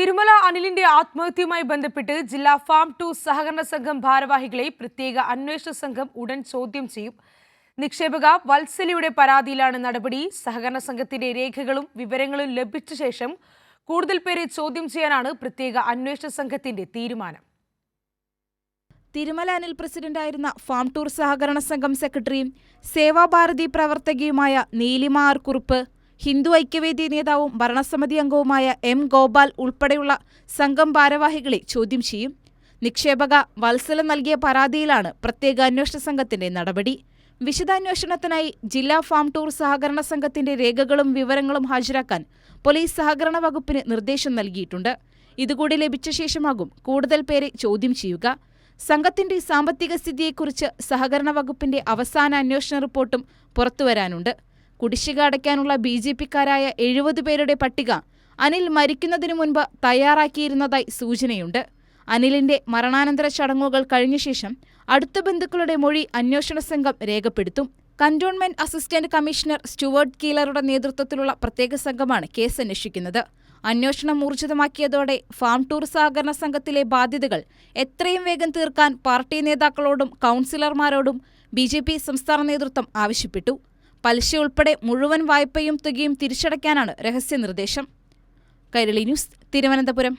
തിരുമല അനിലിന്റെ ആത്മഹത്യയുമായി ബന്ധപ്പെട്ട് ജില്ലാ farm to സഹകരണ സംഘം ഭാരവാഹികളെ പ്രത്യേക അന്വേഷണ സംഘം ഉടൻ ചോദ്യം ചെയ്യും. നിക്ഷേപക വത്സലയുടെ പരാതിയിലാണ് നടപടി. സഹകരണ സംഘത്തിന്റെ രേഖകളും വിവരങ്ങളും ലഭിച്ച ശേഷം കൂടുതൽ പേരെ ചോദ്യം ചെയ്യാനാണ് പ്രത്യേക അന്വേഷണ സംഘത്തിന്റെ തീരുമാനം. തിരുമല അനിൽ പ്രസിഡന്റായിരുന്ന ഫാം ടൂർ സഹകരണ സംഘം സെക്രട്ടറിയും സേവാഭാരതി പ്രവർത്തകയുമായ നീലിമ ആർ കുറുപ്പ്, ഹിന്ദു ഐക്യവേദി നേതാവും ഭരണസമിതി അംഗവുമായ എം ഗോപാൽ ഉൾപ്പെടെയുള്ള സംഘം ഭാരവാഹികളെ ചോദ്യം ചെയ്യും. നിക്ഷേപക വത്സല നൽകിയ പരാതിയിലാണ് പ്രത്യേക അന്വേഷണ സംഘത്തിന്റെ നടപടി. വിശദാന്വേഷണത്തിനായി ജില്ലാ ഫാം ടൂർ സഹകരണ സംഘത്തിന്റെ രേഖകളും വിവരങ്ങളും ഹാജരാക്കാൻ പോലീസ് സഹകരണ വകുപ്പിന് നിർദ്ദേശം നൽകിയിട്ടുണ്ട്. ഇതുകൂടി ലഭിച്ച ശേഷമാകും കൂടുതൽ പേരെ ചോദ്യം ചെയ്യുക. സംഘത്തിന്റെ സാമ്പത്തിക സ്ഥിതിയെക്കുറിച്ച് സഹകരണ വകുപ്പിന്റെ അവസാന അന്വേഷണ റിപ്പോർട്ടും പുറത്തുവരാനുണ്ട്. കുടിശ്ശിക അടയ്ക്കാനുള്ള BJP-ക്കാരായ 70 പേരുടെ പട്ടിക അനിൽ മരിക്കുന്നതിനു മുൻപ് തയ്യാറാക്കിയിരുന്നതായി സൂചനയുണ്ട്. അനിലിന്റെ മരണാനന്തര ചടങ്ങുകൾ കഴിഞ്ഞ ശേഷം അടുത്ത ബന്ധുക്കളുടെ മൊഴി അന്വേഷണ സംഘം രേഖപ്പെടുത്തും. കന്റോൺമെന്റ് അസിസ്റ്റന്റ് കമ്മീഷണർ സ്റ്റുവർട്ട് കീലറുടെ നേതൃത്വത്തിലുള്ള പ്രത്യേക സംഘമാണ് കേസ് അന്വേഷിക്കുന്നത്. അന്വേഷണം ഊർജിതമാക്കിയതോടെ ഫാം ടൂർ സഹകരണ സംഘത്തിലെ ബാധ്യതകൾ എത്രയും വേഗം തീർക്കാൻ പാർട്ടി നേതാക്കളോടും കൗൺസിലർമാരോടും BJP സംസ്ഥാന നേതൃത്വം ആവശ്യപ്പെട്ടു. പലിശ ഉൾപ്പെടെ മുഴുവൻ വായ്പയും തുകയും തിരിച്ചടയ്ക്കാനാണ് രഹസ്യ നിർദ്ദേശം. കൈരളി ന്യൂസ്, തിരുവനന്തപുരം.